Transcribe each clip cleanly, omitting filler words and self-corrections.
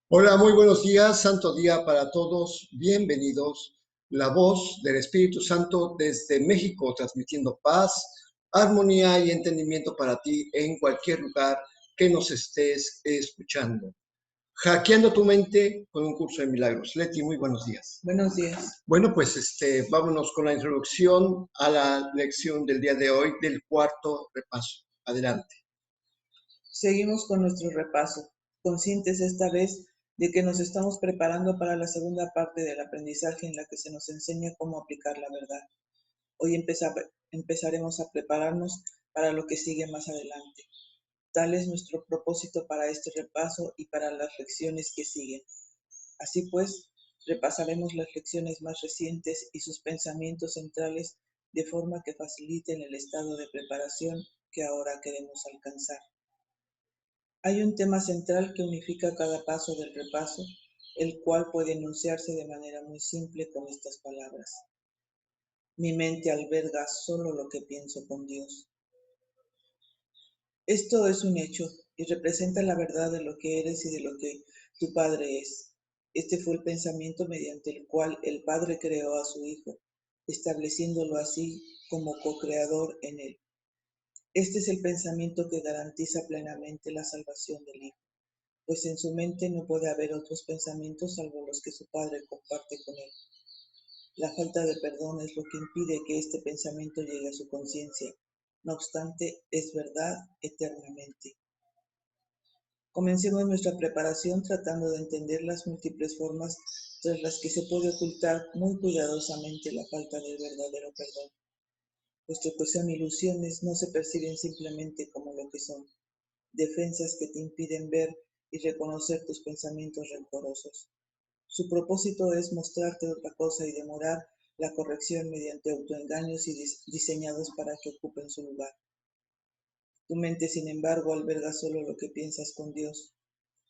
Hola, muy buenos días, santo día para todos, bienvenidos. La voz del Espíritu Santo desde México, transmitiendo paz, armonía y entendimiento para ti en cualquier lugar que nos estés escuchando. Hackeando tu mente con un curso de milagros. Leti, muy buenos días. Buenos días. Bueno, pues vámonos con la introducción a la lección del día de hoy del cuarto repaso. Adelante. Seguimos con nuestro repaso, conscientes esta vez de que nos estamos preparando para la segunda parte del aprendizaje en la que se nos enseña cómo aplicar la verdad. Hoy empezaremos a prepararnos para lo que sigue más adelante. Tal es nuestro propósito para este repaso y para las lecciones que siguen. Así pues, repasaremos las lecciones más recientes y sus pensamientos centrales de forma que faciliten el estado de preparación que ahora queremos alcanzar. Hay un tema central que unifica cada paso del repaso, el cual puede enunciarse de manera muy simple con estas palabras. Mi mente alberga solo lo que pienso con Dios. Esto es un hecho y representa la verdad de lo que eres y de lo que tu Padre es. Este fue el pensamiento mediante el cual el Padre creó a su Hijo, estableciéndolo así como co-creador en él. Este es el pensamiento que garantiza plenamente la salvación del Hijo, pues en su mente no puede haber otros pensamientos salvo los que su Padre comparte con él. La falta de perdón es lo que impide que este pensamiento llegue a su conciencia. No obstante, es verdad eternamente. Comencemos nuestra preparación tratando de entender las múltiples formas tras las que se puede ocultar muy cuidadosamente la falta del verdadero perdón, puesto que son ilusiones, no se perciben simplemente como lo que son, defensas que te impiden ver y reconocer tus pensamientos rencorosos. Su propósito es mostrarte otra cosa y demorar la corrección mediante autoengaños y diseñados para que ocupen su lugar. Tu mente, sin embargo, alberga solo lo que piensas con Dios.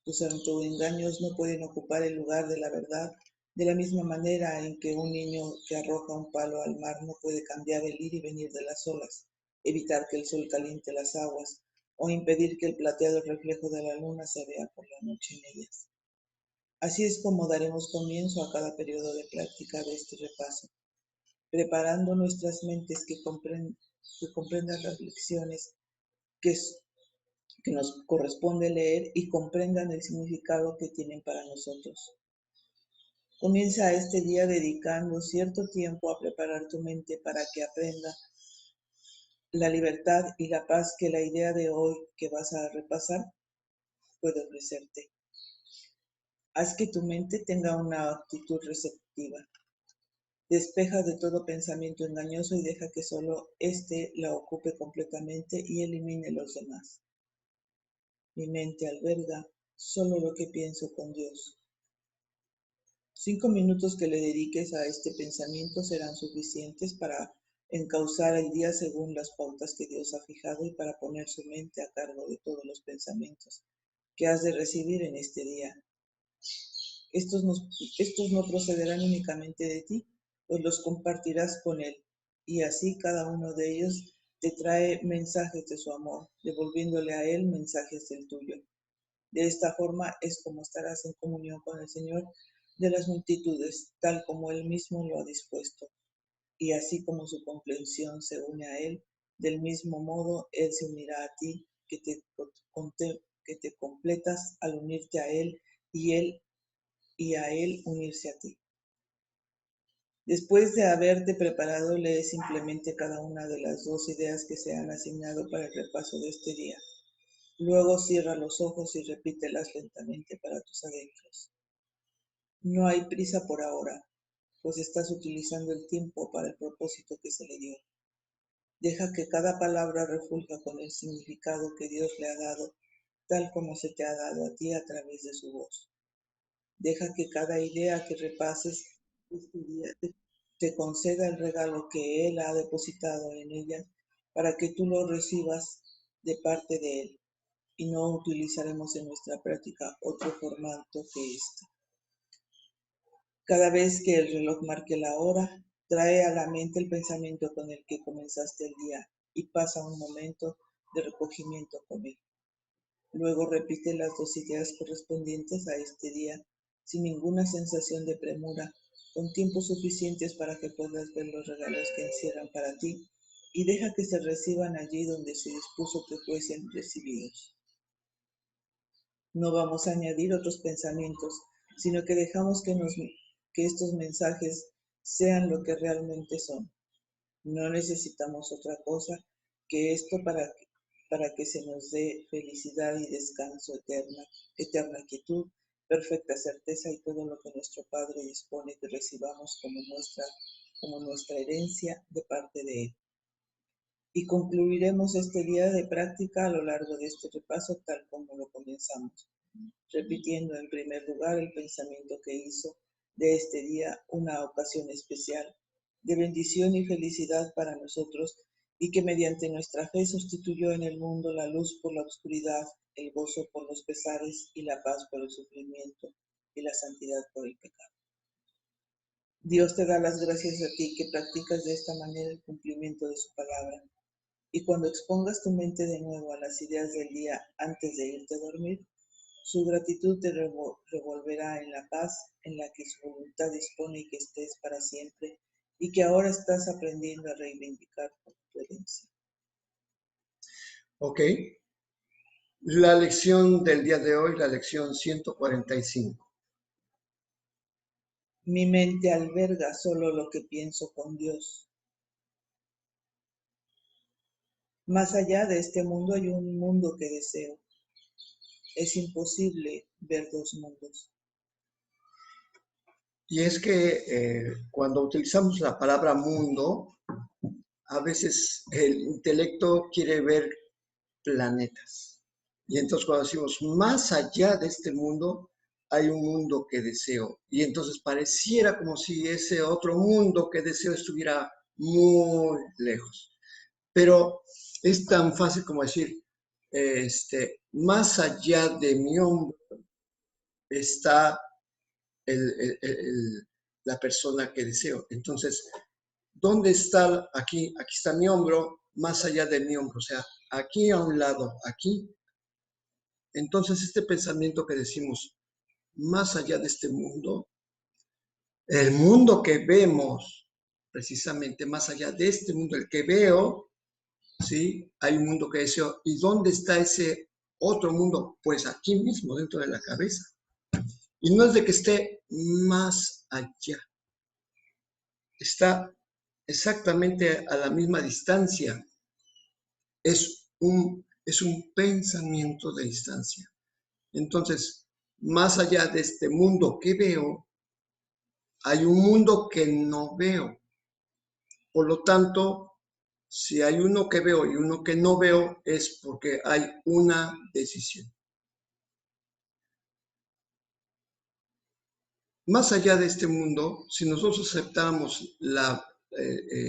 Tus autoengaños no pueden ocupar el lugar de la verdad, de la misma manera en que un niño que arroja un palo al mar no puede cambiar el ir y venir de las olas, evitar que el sol caliente las aguas o impedir que el plateado reflejo de la luna se vea por la noche en ellas. Así es como daremos comienzo a cada periodo de práctica de este repaso, preparando nuestras mentes que comprendan las lecciones que, que nos corresponde leer y comprendan el significado que tienen para nosotros. Comienza este día dedicando cierto tiempo a preparar tu mente para que aprenda la libertad y la paz que la idea de hoy que vas a repasar puede ofrecerte. Haz que tu mente tenga una actitud receptiva. Despeja de todo pensamiento engañoso y deja que solo éste la ocupe completamente y elimine los demás. Mi mente alberga solo lo que pienso con Dios. 5 minutos que le dediques a este pensamiento serán suficientes para encauzar el día según las pautas que Dios ha fijado y para poner su mente a cargo de todos los pensamientos que has de recibir en este día. Estos no procederán únicamente de ti, pues los compartirás con Él, y así cada uno de ellos te trae mensajes de su amor, devolviéndole a Él mensajes del tuyo. De esta forma es como estarás en comunión con el Señor de las multitudes, tal como Él mismo lo ha dispuesto. Y así como su comprensión se une a Él, del mismo modo Él se unirá a ti, que te completas al unirte a Él y a Él unirse a ti. Después de haberte preparado, lee simplemente cada una de las 2 ideas que se han asignado para el repaso de este día. Luego cierra los ojos y repítelas lentamente para tus adentros. No hay prisa por ahora, pues estás utilizando el tiempo para el propósito que se le dio. Deja que cada palabra refulja con el significado que Dios le ha dado, tal como se te ha dado a ti a través de su voz. Deja que cada idea que repases este día te conceda el regalo que Él ha depositado en ella para que tú lo recibas de parte de Él, y no utilizaremos en nuestra práctica otro formato que este. Cada vez que el reloj marque la hora, trae a la mente el pensamiento con el que comenzaste el día y pasa un momento de recogimiento con él. Luego repite las dos ideas correspondientes a este día, sin ninguna sensación de premura, con tiempos suficientes para que puedas ver los regalos que encierran para ti y deja que se reciban allí donde se dispuso que fuesen recibidos. No vamos a añadir otros pensamientos, sino que dejamos que estos mensajes sean lo que realmente son. No necesitamos otra cosa que esto para que se nos dé felicidad y descanso eterna quietud, perfecta certeza y todo lo que nuestro Padre dispone que recibamos como nuestra herencia de parte de Él. Y concluiremos este día de práctica a lo largo de este repaso tal como lo comenzamos, repitiendo en primer lugar el pensamiento que hizo de este día una ocasión especial de bendición y felicidad para nosotros y que mediante nuestra fe sustituyó en el mundo la luz por la oscuridad, el gozo por los pesares y la paz por el sufrimiento y la santidad por el pecado. Dios te da las gracias a ti que practicas de esta manera el cumplimiento de su palabra. Y cuando expongas tu mente de nuevo a las ideas del día antes de irte a dormir, su gratitud te revolverá en la paz en la que su voluntad dispone y que estés para siempre y que ahora estás aprendiendo a reivindicar por tu herencia. Ok. La lección del día de hoy, la lección 145. Mi mente alberga solo lo que pienso con Dios. Más allá de este mundo hay un mundo que deseo. Es imposible ver dos mundos. Y es que cuando utilizamos la palabra mundo, a veces el intelecto quiere ver planetas. Y entonces cuando decimos más allá de este mundo, hay un mundo que deseo. Y entonces pareciera como si ese otro mundo que deseo estuviera muy lejos. Pero es tan fácil como decir, más allá de mi hombro está la persona que deseo. Entonces, ¿dónde está aquí? Aquí está mi hombro, más allá de mi hombro, o sea, aquí a un lado, aquí. Entonces, este pensamiento que decimos, más allá de este mundo, el mundo que vemos, precisamente más allá de este mundo, el que veo, ¿sí? Hay un mundo que deseo. ¿Y dónde está ese otro mundo? Pues aquí mismo, dentro de la cabeza. Y no es de que esté más allá, está exactamente a la misma distancia. Es un pensamiento de distancia. Entonces, más allá de este mundo que veo, hay un mundo que no veo. Por lo tanto, si hay uno que veo y uno que no veo, es porque hay una decisión. Más allá de este mundo, si nosotros aceptamos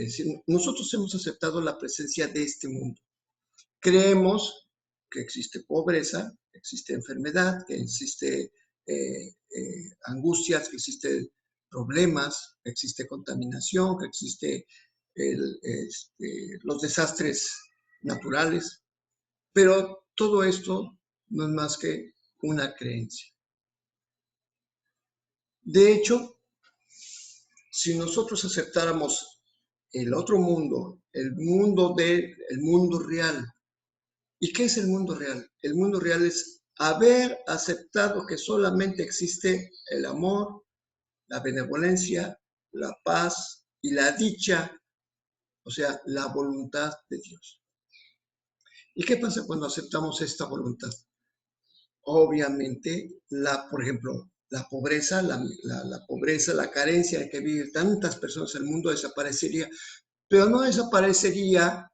si nosotros hemos aceptado la presencia de este mundo, creemos que existe pobreza, que existe enfermedad, que existe angustias, que existe problemas, que existe contaminación, que existe los desastres naturales, pero todo esto no es más que una creencia. De hecho, si nosotros aceptáramos el otro mundo, el mundo real, ¿y qué es el mundo real? El mundo real es haber aceptado que solamente existe el amor, la benevolencia, la paz y la dicha, o sea, la voluntad de Dios. ¿Y qué pasa cuando aceptamos esta voluntad? Obviamente, por ejemplo, la pobreza, la carencia en que viven tantas personas en el mundo desaparecería, pero no desaparecería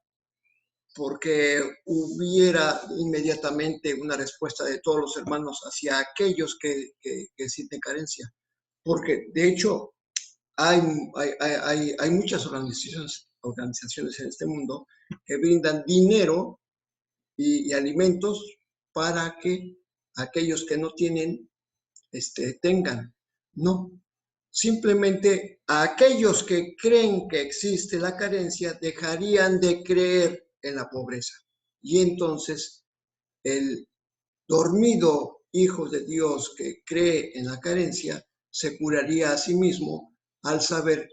porque hubiera inmediatamente una respuesta de todos los hermanos hacia aquellos que sienten carencia. Porque, de hecho, hay muchas organizaciones en este mundo que brindan dinero y alimentos para que aquellos que no tienen, tengan. No, simplemente a aquellos que creen que existe la carencia dejarían de creer en la pobreza. Y entonces el dormido hijo de Dios que cree en la carencia se curaría a sí mismo al saber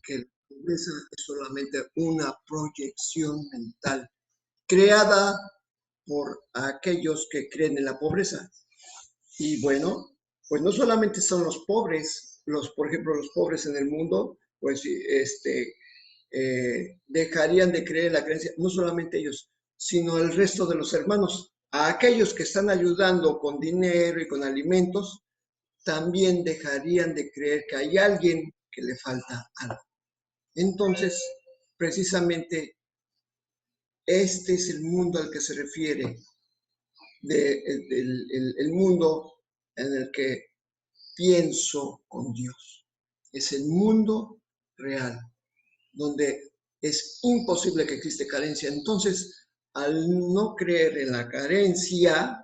que la pobreza es solamente una proyección mental creada por aquellos que creen en la pobreza. Y bueno, pues no solamente son los pobres, por ejemplo, los pobres en el mundo, pues dejarían de creer en la creencia, no solamente ellos, sino el resto de los hermanos. A aquellos que están ayudando con dinero y con alimentos, también dejarían de creer que hay alguien que le falta algo. Entonces, precisamente, este es el mundo al que se refiere, el mundo en el que pienso con Dios. Es el mundo real, donde es imposible que existe carencia. Entonces, al no creer en la carencia,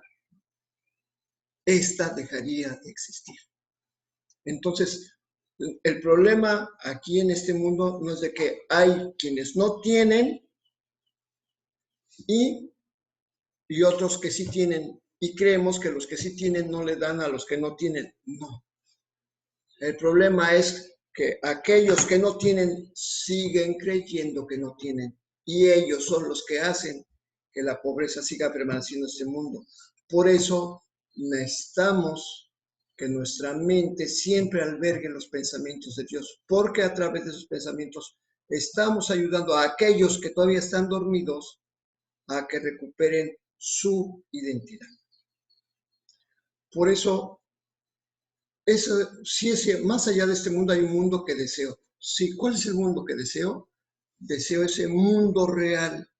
esta dejaría de existir. Entonces, el problema aquí en este mundo no es de que hay quienes no tienen y otros que sí tienen, y creemos que los que sí tienen no le dan a los que no tienen. No. El problema es que aquellos que no tienen siguen creyendo que no tienen, y ellos son los que hacen que la pobreza siga permaneciendo en este mundo. Por eso necesitamos que nuestra mente siempre albergue los pensamientos de Dios, porque a través de esos pensamientos estamos ayudando a aquellos que todavía están dormidos a que recuperen su identidad. Por eso, sí, más allá de este mundo hay un mundo que deseo. Sí, ¿cuál es el mundo que deseo? Deseo ese mundo real,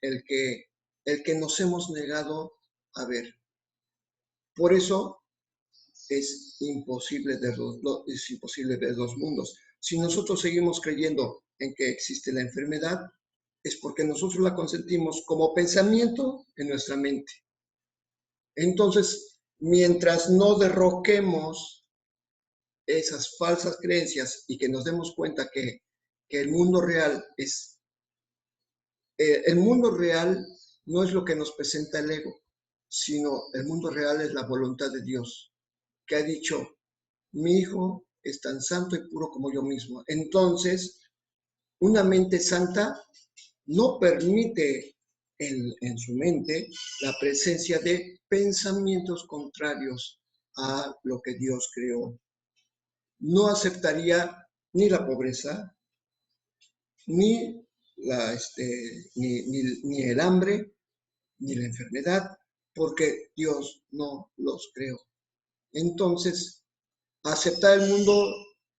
el que nos hemos negado a ver. Por eso es imposible ver dos mundos. Si nosotros seguimos creyendo en que existe la enfermedad, es porque nosotros la consentimos como pensamiento en nuestra mente. Entonces, mientras no derroquemos esas falsas creencias y que nos demos cuenta que el mundo real es, el mundo real no es lo que nos presenta el ego, sino el mundo real es la voluntad de Dios, que ha dicho, mi hijo es tan santo y puro como yo mismo. Entonces, una mente santa no permite en su mente la presencia de pensamientos contrarios a lo que Dios creó. No aceptaría ni la pobreza, ni, ni el hambre, ni la enfermedad, porque Dios no los creó. Entonces, aceptar el mundo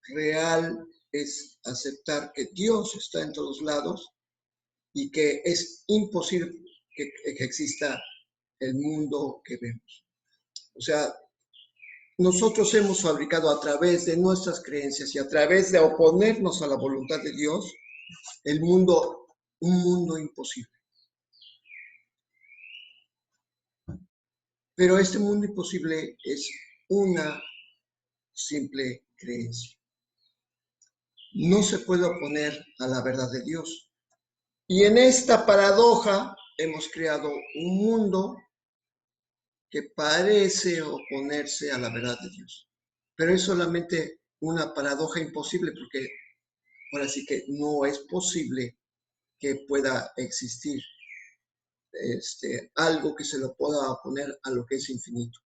real es aceptar que Dios está en todos lados y que es imposible que exista el mundo que vemos. O sea, nosotros hemos fabricado a través de nuestras creencias y a través de oponernos a la voluntad de Dios, el mundo, un mundo imposible. Pero este mundo imposible es una simple creencia. No se puede oponer a la verdad de Dios. Y en esta paradoja hemos creado un mundo que parece oponerse a la verdad de Dios. Pero es solamente una paradoja imposible porque ahora sí que no es posible que pueda existir algo que se lo pueda oponer a lo que es infinito.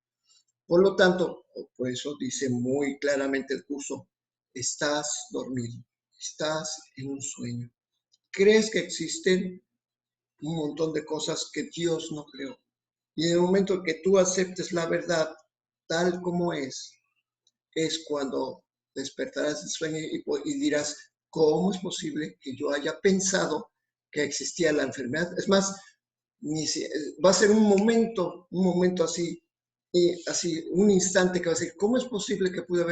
Por lo tanto, por eso dice muy claramente el curso, estás dormido, estás en un sueño. Crees que existen un montón de cosas que Dios no creó. Y en el momento que tú aceptes la verdad tal como es cuando despertarás del sueño y dirás, ¿cómo es posible que yo haya pensado que existía la enfermedad? Es más, va a ser un momento así, y así, un instante que va a decir, ¿cómo es posible que pude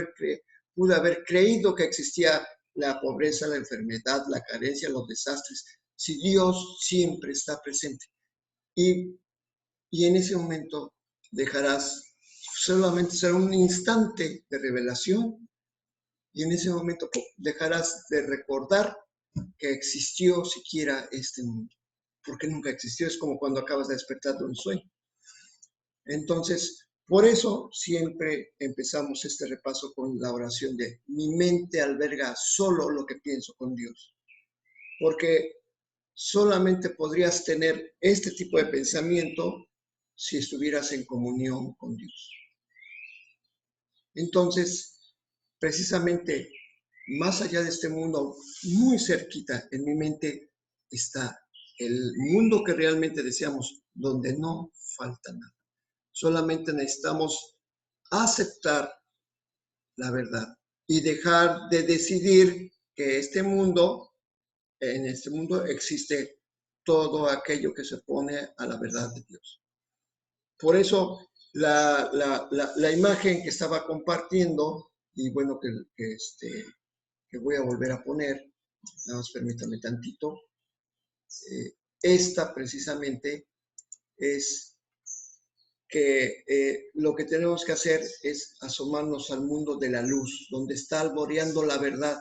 haber creído que existía la pobreza, la enfermedad, la carencia, los desastres, si Dios siempre está presente? Y en ese momento dejarás solamente ser un instante de revelación y en ese momento dejarás de recordar que existió siquiera este mundo, porque nunca existió, es como cuando acabas de despertar de un sueño. Entonces, por eso siempre empezamos este repaso con la oración de mi mente alberga solo lo que pienso con Dios. Porque solamente podrías tener este tipo de pensamiento si estuvieras en comunión con Dios. Entonces, precisamente, más allá de este mundo, muy cerquita en mi mente, está el mundo que realmente deseamos, donde no falta nada. Solamente necesitamos aceptar la verdad y dejar de decidir que en este mundo existe todo aquello que se opone a la verdad de Dios. Por eso la imagen que estaba compartiendo, y bueno, que voy a volver a poner, nada más permítame tantito, esta precisamente es que lo que tenemos que hacer es asomarnos al mundo de la luz, donde está alboreando la verdad.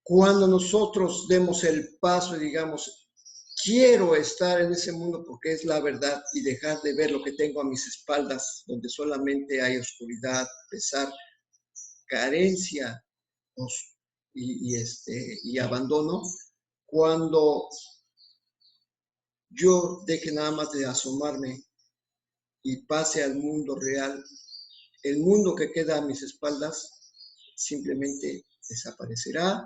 Cuando nosotros demos el paso y digamos, quiero estar en ese mundo porque es la verdad y dejar de ver lo que tengo a mis espaldas, donde solamente hay oscuridad, pesar, carencia y abandono, cuando yo deje nada más de asomarme y pase al mundo real, el mundo que queda a mis espaldas simplemente desaparecerá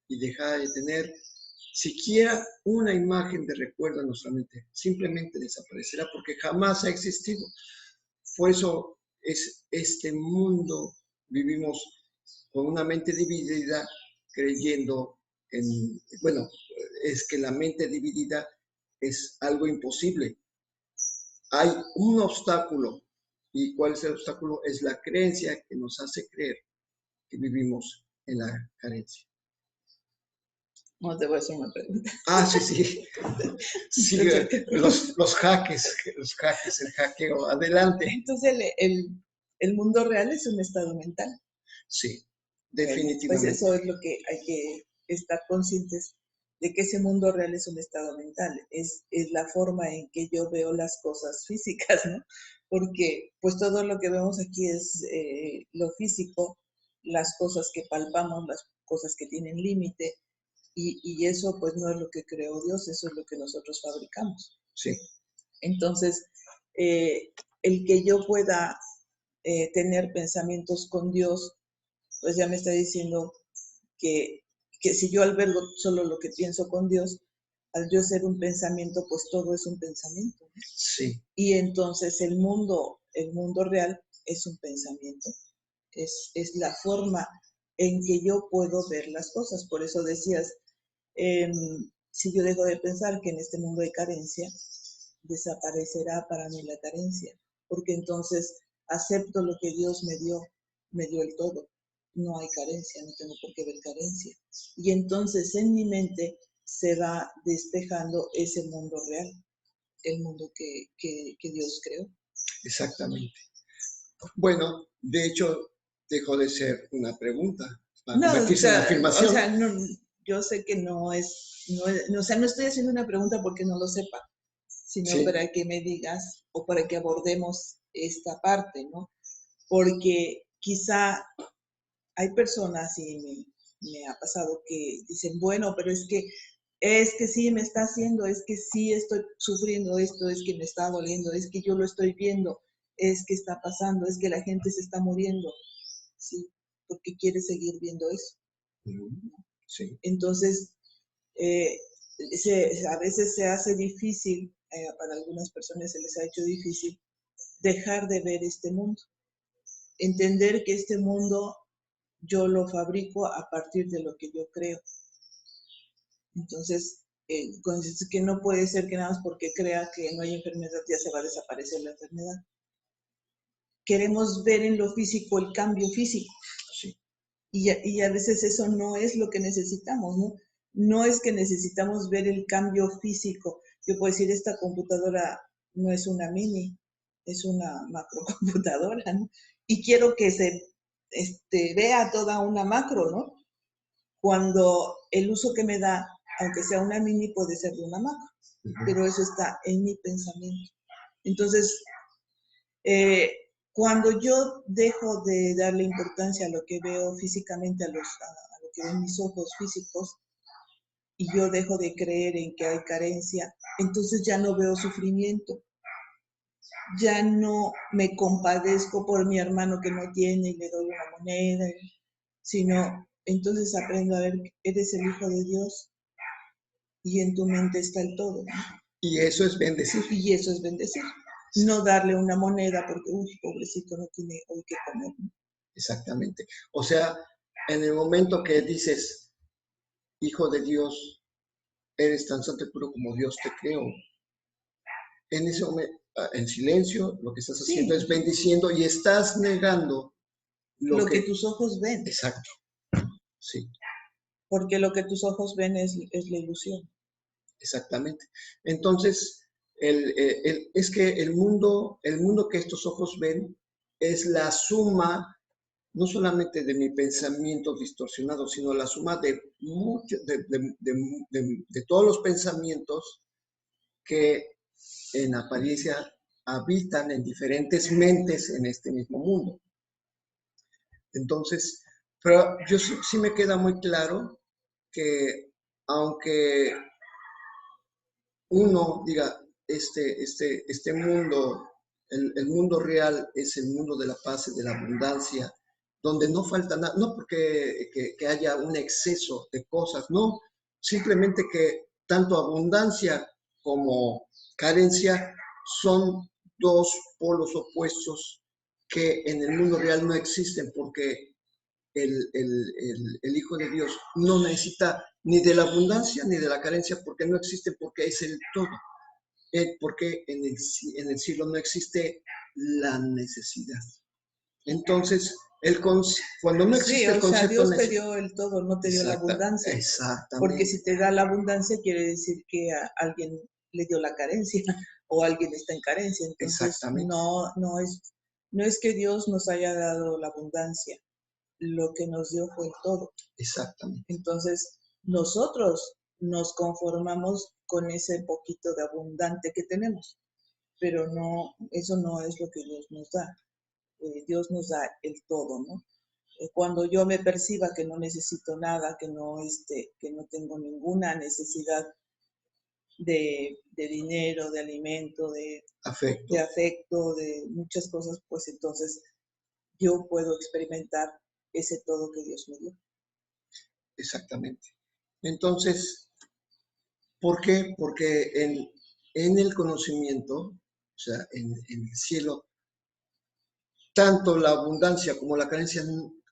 y dejará de tener siquiera una imagen de recuerdo en nuestra mente. Simplemente desaparecerá porque jamás ha existido. Por eso es este mundo, vivimos con una mente dividida, creyendo bueno, es que la mente dividida es algo imposible. Hay un obstáculo. ¿Y cuál es el obstáculo? Es la creencia que nos hace creer que vivimos en la carencia. No te voy a hacer una pregunta. Ah, sí, sí. Sí, los jaques, el hackeo. Adelante. Entonces, el mundo real es un estado mental. Sí, Bueno, pues definitivamente. eso es lo que hay que estar conscientes de, que ese mundo real es un estado mental, es la forma en que yo veo las cosas físicas, ¿no? Porque pues todo lo que vemos aquí es lo físico, las cosas que palpamos, las cosas que tienen límite, y eso pues no es lo que creó Dios, eso es lo que nosotros fabricamos. Sí. Entonces, el que yo pueda tener pensamientos con Dios, pues ya me está diciendo que, si yo albergo solo lo que pienso con Dios, al yo ser un pensamiento, pues todo es un pensamiento. Sí. Y entonces el mundo real es un pensamiento, es la forma en que yo puedo ver las cosas. Por eso decías, si yo dejo de pensar que en este mundo hay carencia, desaparecerá para mí la carencia, porque entonces acepto lo que Dios me dio el todo. No hay carencia, no tengo por qué ver carencia. Y entonces en mi mente se va despejando ese mundo real, el mundo que Dios creó. Exactamente. Bueno, de hecho, dejó de ser una pregunta para No, convertirse en afirmación. no, yo sé que no, o sea, no estoy haciendo una pregunta porque no lo sepa, sino Sí. para que me digas o para que abordemos esta parte, ¿no? Porque quizá hay personas, y me ha pasado, que dicen, bueno, pero es que sí me está haciendo, es que sí estoy sufriendo esto, es que me está doliendo, es que yo lo estoy viendo, es que está pasando, es que la gente se está muriendo, ¿sí? Porque quiere seguir viendo eso. Sí. Entonces, a veces se hace difícil, para algunas personas se les ha hecho difícil dejar de ver este mundo, entender que este mundo yo lo fabrico a partir de lo que yo creo. Entonces, que no puede ser que nada más porque crea que no hay enfermedad ya se va a desaparecer la enfermedad. Queremos ver en lo físico el cambio físico. Sí. Y a veces eso no es lo que necesitamos, ¿no? No es que necesitamos ver el cambio físico. Yo puedo decir, esta computadora no es una mini, es una macrocomputadora, ¿no? Y quiero que se vea toda una macro, ¿no? Cuando el uso que me da aunque sea una mini, puede ser de una macro, pero eso está en mi pensamiento. Entonces, cuando yo dejo de darle importancia a lo que veo físicamente, a lo que ven mis ojos físicos, y yo dejo de creer en que hay carencia, entonces ya no veo sufrimiento, ya no me compadezco por mi hermano que no tiene y le doy una moneda, sino entonces aprendo a ver, eres el Hijo de Dios y en tu mente está el todo, ¿no? Y eso es bendecir. Y eso es bendecir. Sí. No darle una moneda porque, uy, pobrecito, no tiene hoy que comer, ¿no? Exactamente. O sea, en el momento que dices, Hijo de Dios, eres tan santo y puro como Dios te creó, en ese momento, en silencio, lo que estás haciendo es bendiciendo y estás negando lo que tus ojos ven. Exacto. Sí. Porque lo que tus ojos ven es la ilusión. Exactamente. Entonces, es que el mundo que estos ojos ven es la suma no solamente de mi pensamiento distorsionado, sino la suma de todos los pensamientos que en apariencia habitan en diferentes mentes en este mismo mundo. Entonces, pero yo sí me queda muy claro que aunque uno diga, este mundo, el mundo real es el mundo de la paz y de la abundancia, donde no falta nada, no porque que haya un exceso de cosas, no, simplemente que tanto abundancia como carencia son dos polos opuestos que en el mundo real no existen porque el Hijo de Dios no necesita ni de la abundancia ni de la carencia porque no existe, porque es el todo. Porque en el cielo no existe la necesidad. Entonces, cuando no existe el concepto... Dios te dio el todo, no te dio la abundancia. Exactamente. Porque si te da la abundancia quiere decir que a alguien le dio la carencia o alguien está en carencia. Entonces, no es que Dios nos haya dado la abundancia, lo que nos dio fue el todo. Exactamente. Entonces, nosotros nos conformamos con ese poquito de abundante que tenemos, pero no, eso no es lo que Dios nos da. Dios nos da el todo, ¿no? Cuando yo me perciba que no necesito nada, que no tengo ninguna necesidad de dinero, de alimento, de afecto, de muchas cosas, pues entonces yo puedo experimentar ese todo que Dios me dio. Exactamente. Entonces, ¿por qué? Porque en el conocimiento, o sea, en el cielo, tanto la abundancia como la carencia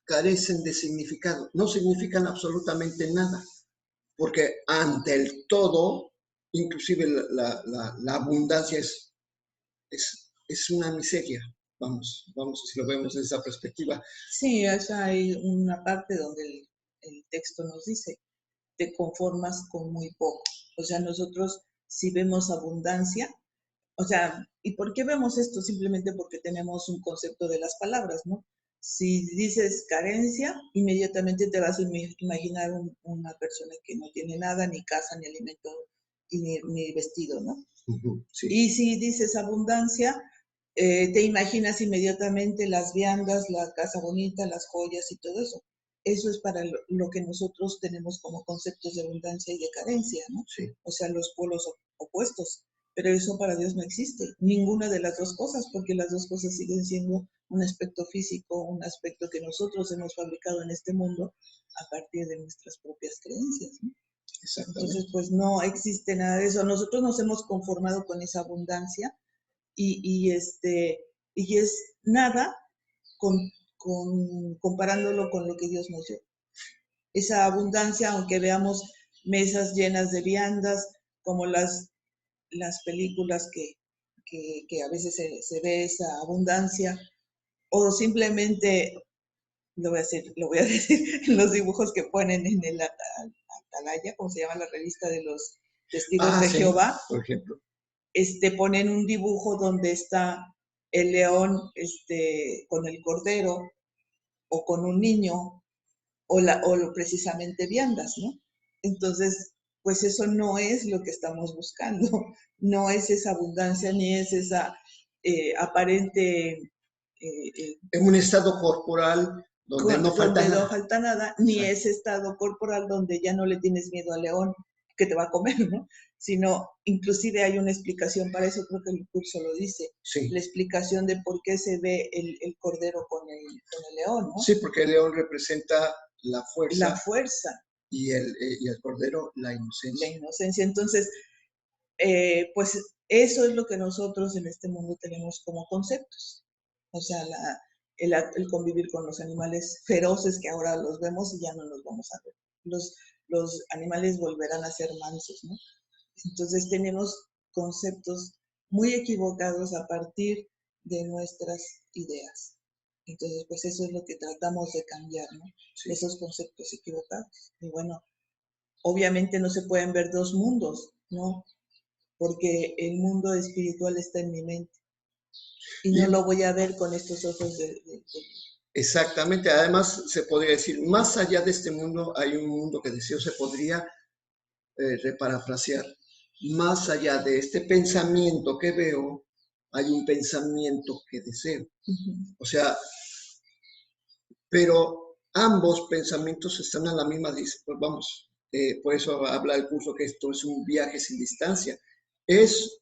carecen de significado, no significan absolutamente nada, porque ante el todo, inclusive la abundancia es una miseria, vamos, si lo vemos desde esa perspectiva. Sí, allá hay una parte donde el texto nos dice, te conformas con muy poco. O sea, nosotros si vemos abundancia, o sea, ¿y por qué vemos esto? Simplemente porque tenemos un concepto de las palabras, ¿no? Si dices carencia, inmediatamente te vas a imaginar una persona que no tiene nada, ni casa, ni alimento, ni vestido, ¿no? Sí. Y si dices abundancia, te imaginas inmediatamente las viandas, la casa bonita, las joyas y todo eso. Eso es para lo que nosotros tenemos como conceptos de abundancia y de carencia, ¿no? Sí. O sea, los polos opuestos. Pero eso para Dios no existe. Ninguna de las dos cosas, porque las dos cosas siguen siendo un aspecto físico, un aspecto que nosotros hemos fabricado en este mundo a partir de nuestras propias creencias, ¿no? Entonces, pues no existe nada de eso. Nosotros nos hemos conformado con esa abundancia y es nada comparándolo con lo que Dios nos dio. Esa abundancia, aunque veamos mesas llenas de viandas, como las películas que a veces se ve esa abundancia, o simplemente, lo voy a decir, los dibujos que ponen en el Atalaya, como se llama la revista de los testigos de Jehová, por ejemplo. Ponen un dibujo donde está el león con el cordero o con un niño o precisamente viandas, ¿no? Entonces, pues eso no es lo que estamos buscando, no es esa abundancia ni es esa aparente En un estado corporal donde no falta donde no nada. falta nada, ni Exacto. ese estado corporal donde ya no le tienes miedo al león que te va a comer, ¿no? Sino, inclusive hay una explicación para eso, creo que el curso lo dice, Sí. la explicación de por qué se ve el cordero con el león, ¿no? Sí, porque el león representa la La fuerza fuerza, y el cordero la la inocencia. inocencia. Entonces, pues eso es lo que nosotros en este mundo tenemos como conceptos. O sea, el convivir con los animales feroces que ahora los vemos y ya no los vamos a ver. Los animales volverán a ser mansos, ¿no? Entonces tenemos conceptos muy equivocados a partir de nuestras ideas. Entonces, pues eso es lo que tratamos de cambiar, ¿no? Sí. Esos conceptos equivocados. Y bueno, obviamente no se pueden ver dos mundos, ¿no? Porque el mundo espiritual está en mi mente y no Y lo voy a ver con estos ojos exactamente, además se podría decir, más allá de este mundo hay un mundo que deseo, se podría reparafrasear, más allá de este pensamiento que veo, hay un pensamiento que deseo. O sea, pero ambos pensamientos están a la misma distancia, pues vamos, por eso habla el curso que esto es un viaje sin distancia, es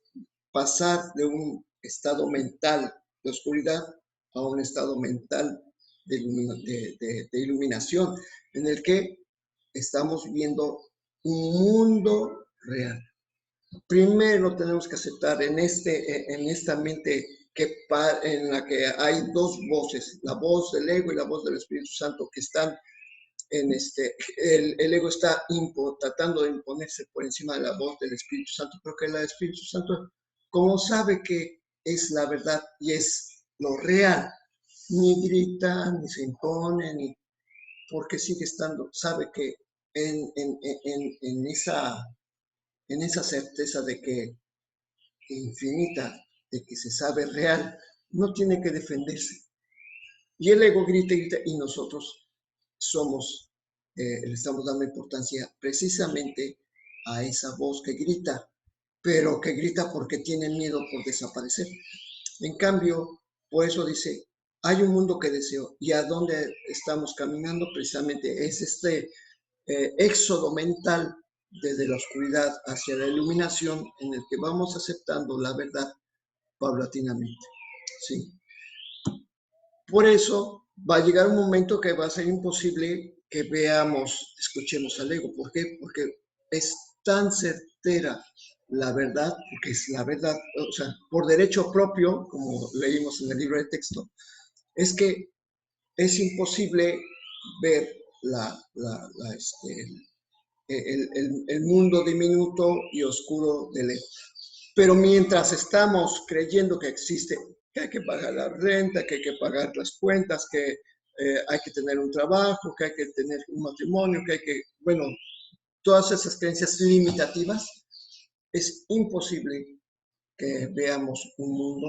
pasar de un estado mental de oscuridad a un estado mental de iluminación, en el que estamos viendo un mundo real. Primero tenemos que aceptar en esta mente en la que hay dos voces, la voz del ego y la voz del Espíritu Santo, que están el ego está tratando de imponerse por encima de la voz del Espíritu Santo, porque el Espíritu Santo, como sabe que es la verdad y es lo real, ni grita, ni se impone, ni porque sigue estando, sabe que en, en, en, en esa, en esa certeza de que infinita, de que se sabe real, no tiene que defenderse. Y el ego grita y grita y nosotros somos, le estamos dando importancia precisamente a esa voz que grita, pero que grita porque tiene miedo por desaparecer. En cambio, por eso dice, hay un mundo que deseo y a dónde estamos caminando precisamente es este éxodo mental desde la oscuridad hacia la iluminación en el que vamos aceptando la verdad paulatinamente. Sí. Por eso va a llegar un momento que va a ser imposible que veamos, escuchemos al ego. ¿Por qué? Porque es tan certera la verdad, porque es la verdad, o sea, por derecho propio, como leímos en el libro de texto, es que es imposible ver el mundo diminuto y oscuro del ego. Pero mientras estamos creyendo que existe, que hay que pagar la renta, que hay que pagar las cuentas, que hay que tener un trabajo, que hay que tener un matrimonio, que hay que, bueno, todas esas creencias limitativas, es imposible que veamos un mundo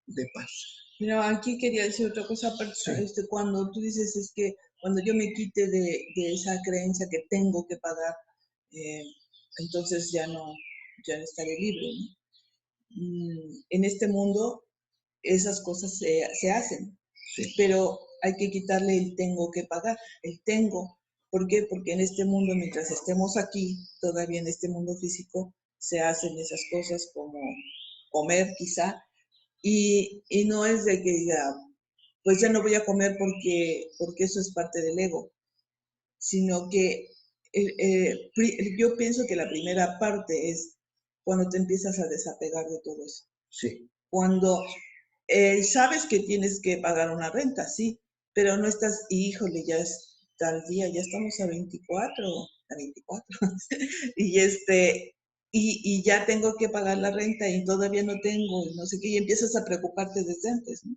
de paz. Pero aquí quería decir otra cosa, Sí. cuando tú dices es que cuando yo me quite de esa creencia que tengo que pagar, eh, entonces ya no estaré libre, ¿no? En este mundo esas cosas se hacen, Sí. pero hay que quitarle el tengo que pagar, el tengo. ¿Por qué? Porque en este mundo, mientras estemos aquí, todavía en este mundo físico, se hacen esas cosas como comer quizá, y no es de que diga, pues ya no voy a comer porque eso es parte del ego, sino que yo pienso que la primera parte es cuando te empiezas a desapegar de todo eso. Sí. Cuando sabes que tienes que pagar una renta, sí, pero no estás, híjole, ya es tal día, ya estamos a 24, y ya tengo que pagar la renta y todavía no tengo, y no sé qué, y empiezas a preocuparte desde antes, ¿no?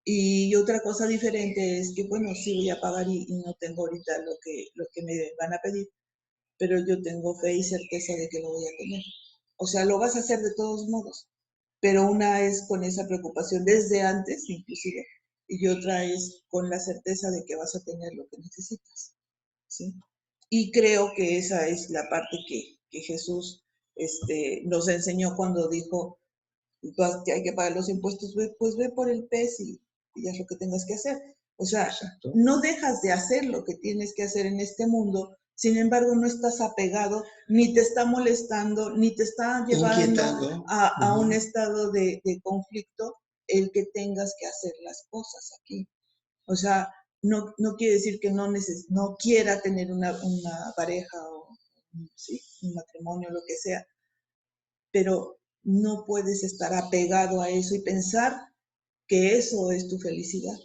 Y otra cosa diferente es que, bueno, sí voy a pagar y no tengo ahorita lo que me van a pedir, pero yo tengo fe y certeza de que lo voy a tener. O sea, lo vas a hacer de todos modos, pero una es con esa preocupación desde antes, inclusive, y otra es con la certeza de que vas a tener lo que necesitas, ¿sí? Y creo que esa es la parte que Jesús nos enseñó cuando dijo que hay que pagar los impuestos, pues ve por el pez y haz lo que tengas que hacer. O sea, Exacto. no dejas de hacer lo que tienes que hacer en este mundo, sin embargo no estás apegado, ni te está molestando, ni te está llevando a un estado de conflicto el que tengas que hacer las cosas aquí. O sea, no quiere decir que no quiera tener una pareja o ¿sí? Un matrimonio, lo que sea, pero no puedes estar apegado a eso y pensar que eso es tu felicidad.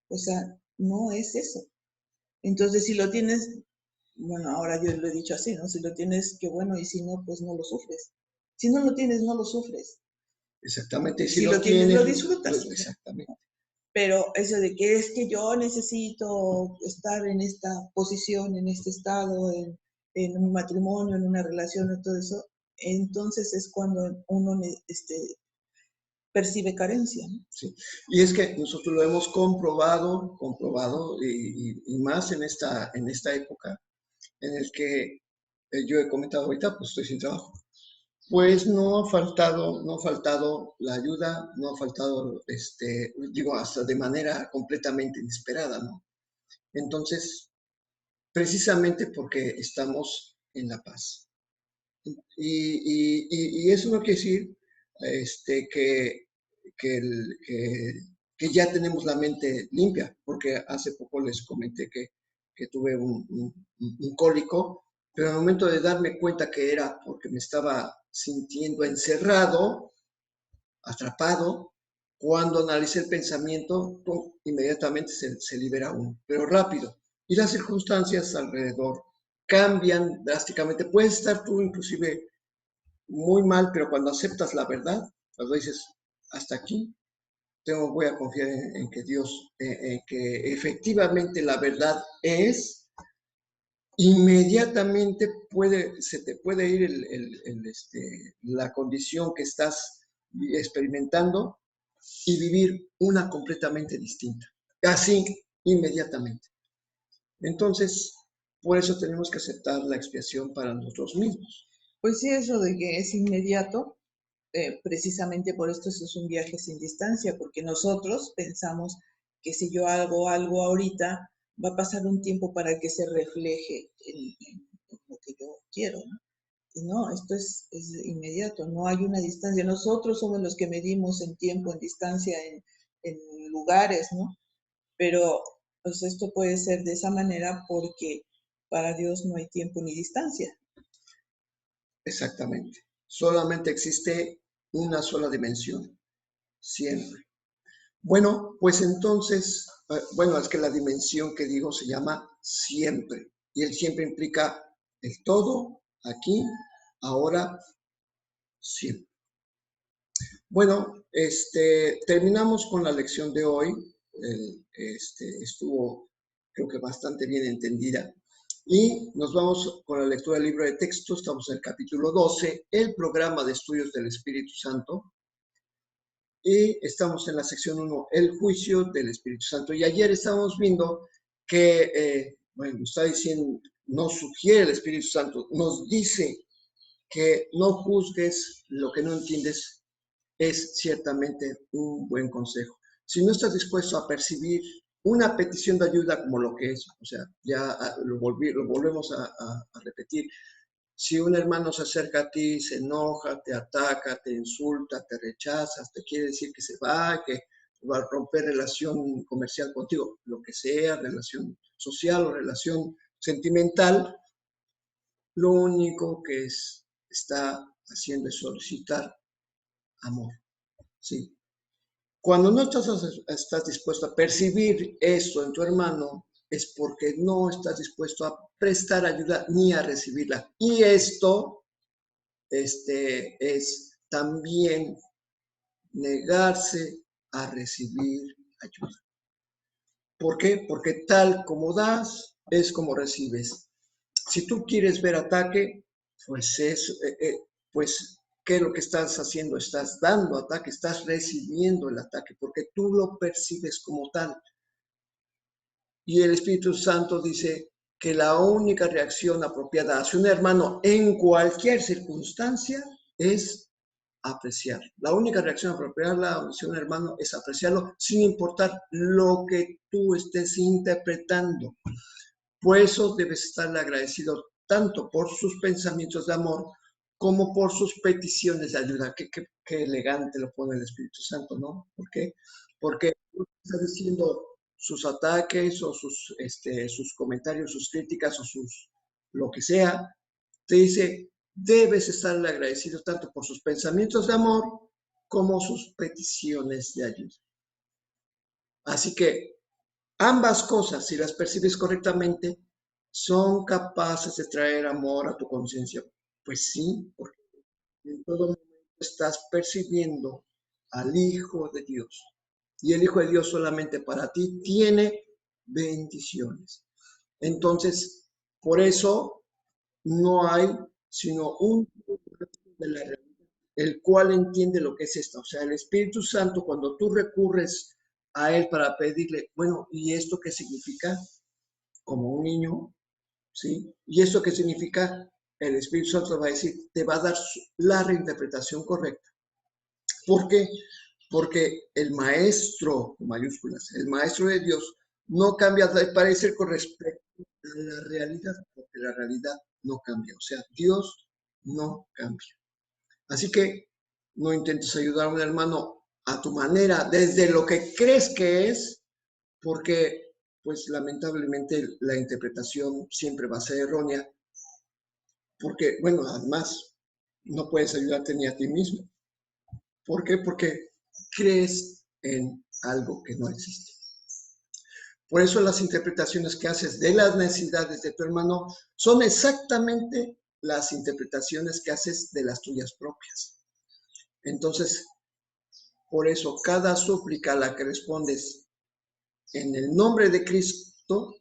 O sea, no es eso. Entonces, si lo tienes, bueno, ahora yo lo he dicho así, ¿no? Si lo tienes, qué bueno, y si no, pues no lo sufres. Si no lo tienes, no lo sufres. Exactamente, y si Si lo lo tienes, tienes, lo disfrutas. exactamente. Pero eso de que es que yo necesito estar en esta posición, en este estado, en un matrimonio, en una relación, y todo eso, entonces es cuando uno percibe carencia, ¿no? Sí. Y es que nosotros lo hemos comprobado, y más en esta época en el que yo he comentado ahorita, pues estoy sin trabajo. Pues no ha faltado la ayuda, no ha faltado, digo, hasta de manera completamente inesperada, ¿no? Entonces, precisamente porque estamos en la paz. Y eso no quiere decir que, que, que ya tenemos la mente limpia, porque hace poco les comenté que tuve un cólico, pero al momento de darme cuenta que era porque me estaba sintiendo encerrado, atrapado, cuando analicé el pensamiento, ¡pum!, inmediatamente se libera uno, pero rápido. Y las circunstancias alrededor cambian drásticamente. Puedes estar tú inclusive muy mal, pero cuando aceptas la verdad, cuando dices, hasta aquí, voy a confiar en que Dios, en que efectivamente la verdad es, inmediatamente se te puede ir la condición que estás experimentando y vivir una completamente distinta. Así, inmediatamente. Entonces, por eso tenemos que aceptar la expiación para nosotros mismos. Pues sí, eso de que es inmediato, precisamente por esto eso es un viaje sin distancia, porque nosotros pensamos que si yo hago algo ahorita, va a pasar un tiempo para que se refleje en lo que yo quiero, ¿no? Y no, esto es inmediato, no hay una distancia. Nosotros somos los que medimos en tiempo, en distancia, en lugares, ¿no? Pero pues esto puede ser de esa manera porque para Dios no hay tiempo ni distancia. Exactamente. Solamente existe una sola dimensión, siempre. Bueno, pues entonces, bueno, es que la dimensión que digo se llama siempre. Y el siempre implica el todo, aquí, ahora, siempre. Bueno, terminamos con la lección de hoy. Estuvo, creo que bastante bien entendida. Y nos vamos con la lectura del libro de texto. Estamos en el capítulo 12, el programa de estudios del Espíritu Santo. Y estamos en la sección 1, el juicio del Espíritu Santo. Y ayer estábamos viendo que, bueno, está diciendo, nos sugiere el Espíritu Santo, nos dice que no juzgues lo que no entiendes, es ciertamente un buen consejo. Si no estás dispuesto a percibir una petición de ayuda como lo que es, o sea, ya lo volvemos a repetir, si un hermano se acerca a ti, se enoja, te ataca, te insulta, te rechaza, te quiere decir que se va, que va a romper relación comercial contigo, lo que sea, relación social o relación sentimental, lo único que está haciendo es solicitar amor. ¿Sí? Cuando no estás dispuesto a percibir eso en tu hermano, es porque no estás dispuesto a prestar ayuda ni a recibirla. Y esto es también negarse a recibir ayuda. ¿Por qué? Porque tal como das, es como recibes. Si tú quieres ver ataque, pues pues ¿qué es lo que estás haciendo? Estás dando ataque, estás recibiendo el ataque, porque tú lo percibes como tal. Y el Espíritu Santo dice, que la única reacción apropiada hacia un hermano en cualquier circunstancia es apreciar. La única reacción apropiada hacia un hermano es apreciarlo sin importar lo que tú estés interpretando. Por eso debes estarle agradecido tanto por sus pensamientos de amor como por sus peticiones de ayuda. Qué elegante lo pone el Espíritu Santo, ¿no? ¿Por qué? Porque está diciendo sus ataques o sus comentarios, sus críticas o lo que sea, te dice, debes estarle agradecido tanto por sus pensamientos de amor como sus peticiones de ayuda. Así que ambas cosas, si las percibes correctamente, son capaces de traer amor a tu conciencia. Pues sí, porque en todo momento estás percibiendo al Hijo de Dios. Y el Hijo de Dios solamente para ti tiene bendiciones. Entonces, por eso no hay sino un de la realidad, el cual entiende lo que es esto. O sea, el Espíritu Santo, cuando tú recurres a Él para pedirle, bueno, ¿y esto qué significa? Como un niño, ¿sí? ¿Y esto qué significa? El Espíritu Santo va a decir, te va a dar la reinterpretación correcta. ¿Por qué? Porque el maestro, con mayúsculas, el maestro de Dios, no cambia de parecer con respecto a la realidad, porque la realidad no cambia. O sea, Dios no cambia. Así que no intentes ayudar a un hermano a tu manera, desde lo que crees que es, porque pues lamentablemente la interpretación siempre va a ser errónea, porque bueno, además no puedes ayudarte ni a ti mismo. ¿Por qué? Porque crees en algo que no existe. Por eso las interpretaciones que haces de las necesidades de tu hermano son exactamente las interpretaciones que haces de las tuyas propias. Entonces, por eso cada súplica a la que respondes en el nombre de Cristo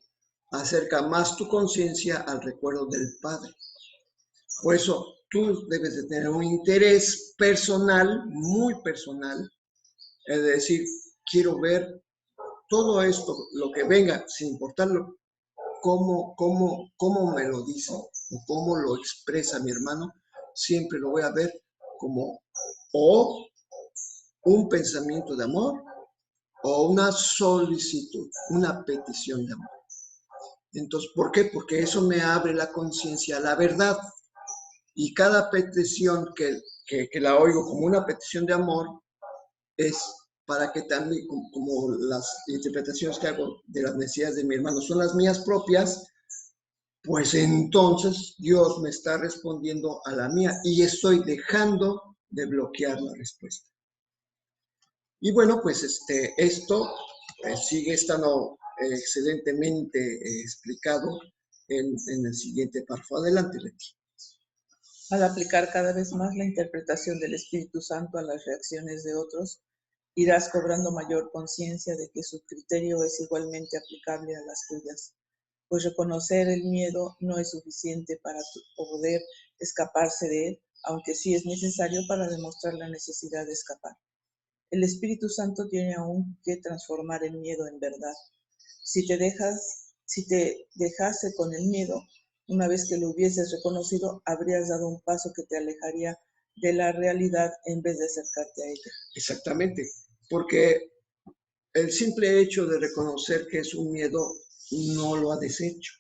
acerca más tu conciencia al recuerdo del Padre. Por eso tú debes de tener un interés personal, muy personal, es decir, quiero ver todo esto, lo que venga, sin importarlo, cómo me lo dice o cómo lo expresa mi hermano, siempre lo voy a ver como o un pensamiento de amor o una solicitud, una petición de amor. Entonces, ¿por qué? Porque eso me abre la conciencia a la verdad. Y cada petición que la oigo como una petición de amor es para que también, como las interpretaciones que hago de las necesidades de mi hermano son las mías propias, pues entonces Dios me está respondiendo a la mía y estoy dejando de bloquear la respuesta. Y bueno, pues esto sigue estando excelentemente explicado en el siguiente párrafo. Adelante, Leti. Al aplicar cada vez más la interpretación del Espíritu Santo a las reacciones de otros, irás cobrando mayor conciencia de que su criterio es igualmente aplicable a las tuyas, pues reconocer el miedo no es suficiente para poder escaparse de él, aunque sí es necesario para demostrar la necesidad de escapar. El Espíritu Santo tiene aún que transformar el miedo en verdad. Si te dejase con el miedo, una vez que lo hubieses reconocido, habrías dado un paso que te alejaría de la realidad en vez de acercarte a ella. Exactamente, porque el simple hecho de reconocer que es un miedo no lo ha deshecho.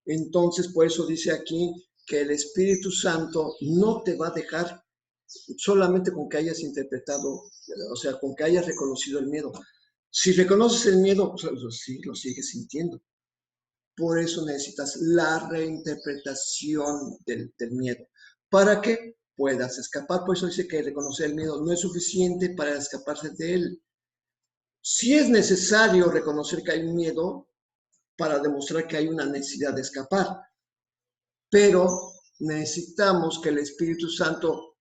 Entonces, por eso dice aquí que el Espíritu Santo no te va a dejar solamente con que hayas interpretado, o sea, con que hayas reconocido el miedo. Si reconoces el miedo, pues, sí, lo sigues sintiendo. Por eso necesitas la reinterpretación del miedo, para que puedas escapar. Por eso dice que reconocer el miedo no es suficiente para escaparse de él. Sí es necesario reconocer que hay un miedo para demostrar que hay una necesidad de escapar, pero necesitamos que el Espíritu Santo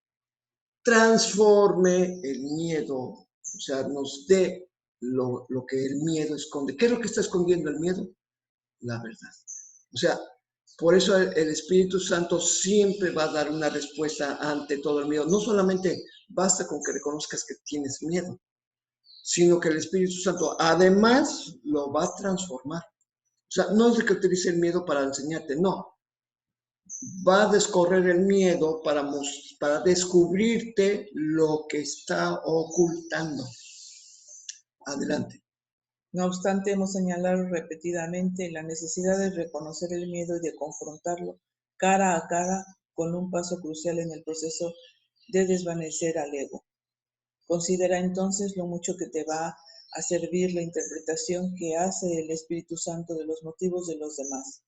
transforme el miedo, o sea, nos dé lo que el miedo esconde. ¿Qué es lo que está escondiendo el miedo? La verdad. O sea, por eso el Espíritu Santo siempre va a dar una respuesta ante todo el miedo. No solamente basta con que reconozcas que tienes miedo, sino que el Espíritu Santo además lo va a transformar. O sea, no es de que utilice el miedo para enseñarte, no. Va a descorrer el miedo para descubrirte lo que está ocultando. Adelante. No obstante, hemos señalado repetidamente la necesidad de reconocer el miedo y de confrontarlo cara a cara con un paso crucial en el proceso de desvanecer al ego. Considera entonces lo mucho que te va a servir la interpretación que hace el Espíritu Santo de los motivos de los demás.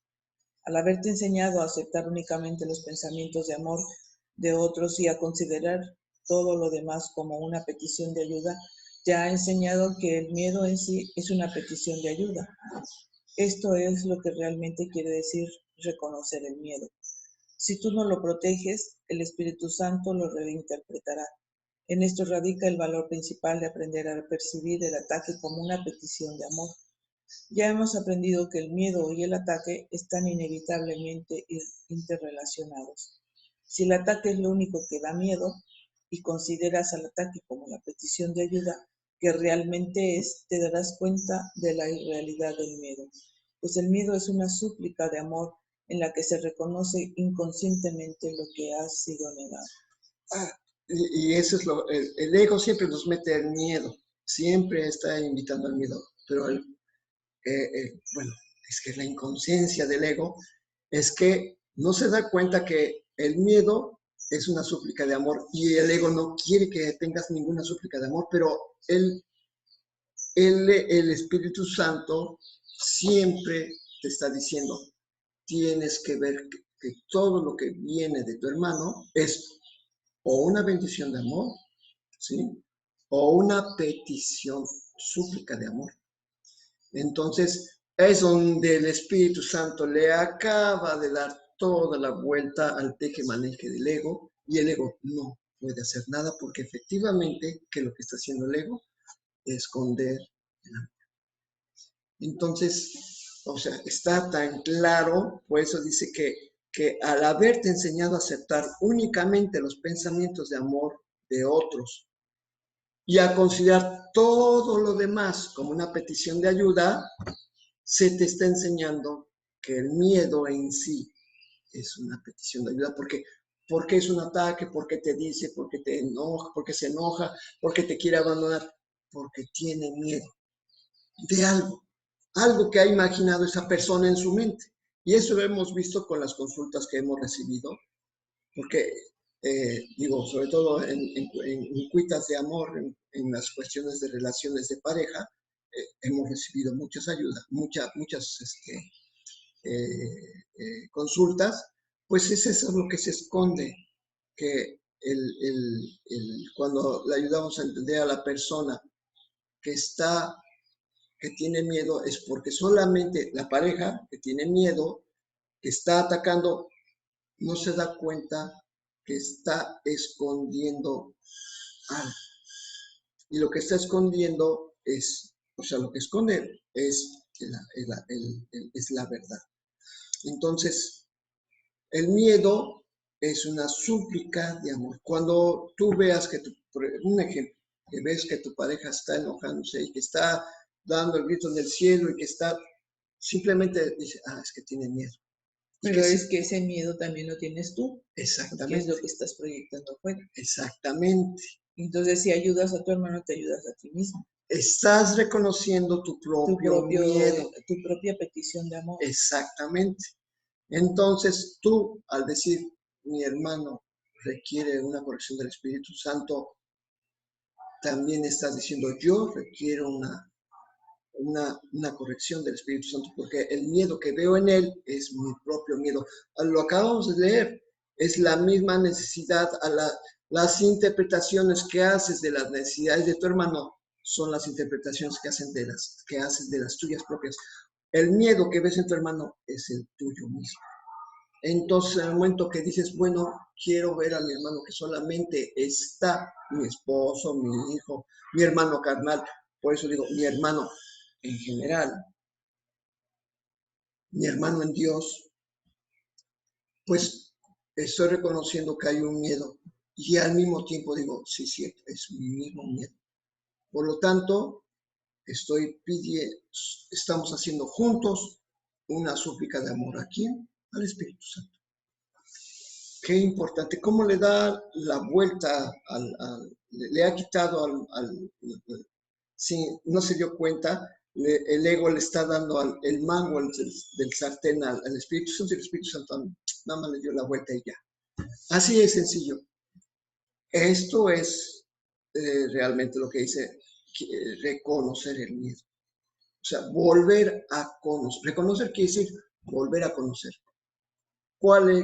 Al haberte enseñado a aceptar únicamente los pensamientos de amor de otros y a considerar todo lo demás como una petición de ayuda, te ha enseñado que el miedo en sí es una petición de ayuda. Esto es lo que realmente quiere decir reconocer el miedo. Si tú no lo proteges, el Espíritu Santo lo reinterpretará. En esto radica el valor principal de aprender a percibir el ataque como una petición de amor. Ya hemos aprendido que el miedo y el ataque están inevitablemente interrelacionados. Si el ataque es lo único que da miedo y consideras al ataque como la petición de ayuda que realmente es, te darás cuenta de la irrealidad del miedo, pues el miedo es una súplica de amor en la que se reconoce inconscientemente lo que ha sido negado. Y eso es el ego siempre nos mete el miedo, siempre está invitando al miedo, pero bueno, es que la inconsciencia del ego es que no se da cuenta que el miedo es una súplica de amor y el ego no quiere que tengas ninguna súplica de amor, pero el Espíritu Santo siempre te está diciendo, tienes que ver que todo lo que viene de tu hermano es o una bendición de amor, ¿sí? O una petición, súplica de amor. Entonces, es donde el Espíritu Santo le acaba de dar toda la vuelta al teje-maneje del ego y el ego no puede hacer nada porque efectivamente, ¿qué es lo que está haciendo el ego? Esconder el amor. Entonces, o sea, está tan claro, por eso dice que al haberte enseñado a aceptar únicamente los pensamientos de amor de otros y a considerar todo lo demás como una petición de ayuda, se te está enseñando que el miedo en sí es una petición de ayuda, porque es un ataque, porque te dice, porque te enoja, porque se enoja, porque te quiere abandonar, porque tiene miedo de algo que ha imaginado esa persona en su mente. Y eso lo hemos visto con las consultas que hemos recibido, porque, digo, sobre todo en cuitas de amor, en las cuestiones de relaciones de pareja, hemos recibido muchas ayudas, muchas consultas, pues es eso lo que se esconde, que cuando le ayudamos a entender a la persona que que tiene miedo, es porque solamente la pareja que tiene miedo, que está atacando, no se da cuenta que está escondiendo algo. Y lo que está escondiendo es, o sea, lo que esconde es la verdad. Entonces, el miedo es una súplica de amor. Cuando tú veas un ejemplo, que ves que tu pareja está enojándose y que está dando el grito en el cielo y que está, simplemente dice, es que tiene miedo. Pero es que ese miedo también lo tienes tú. Exactamente. ¿Qué es lo que estás proyectando afuera? Exactamente. Entonces, si ayudas a tu hermano, te ayudas a ti mismo. Estás reconociendo tu propio miedo. Tu propia petición de amor. Exactamente. Entonces tú, al decir, mi hermano requiere una corrección del Espíritu Santo, también estás diciendo, yo requiero una corrección del Espíritu Santo, porque el miedo que veo en él es mi propio miedo. Lo acabamos de leer, es la misma necesidad, las interpretaciones que haces de las necesidades de tu hermano son las interpretaciones que haces de las tuyas propias. El miedo que ves en tu hermano es el tuyo mismo. Entonces, en el momento que dices, bueno, quiero ver a mi hermano que solamente está mi esposo, mi hijo, mi hermano carnal, por eso digo, mi hermano en general, mi hermano en Dios, pues estoy reconociendo que hay un miedo y al mismo tiempo digo, sí, cierto, es mi mismo miedo. Por lo tanto, estamos haciendo juntos una súplica de amor. ¿A quién? Al Espíritu Santo. Qué importante, cómo le da la vuelta, le ha quitado si no se dio cuenta, el ego le está dando el mango del sartén al Espíritu Santo, y el Espíritu Santo nada más le dio la vuelta y ya. Así es sencillo. Esto es realmente lo que dice reconocer el miedo. O sea, volver a conocer. Reconocer quiere decir volver a conocer.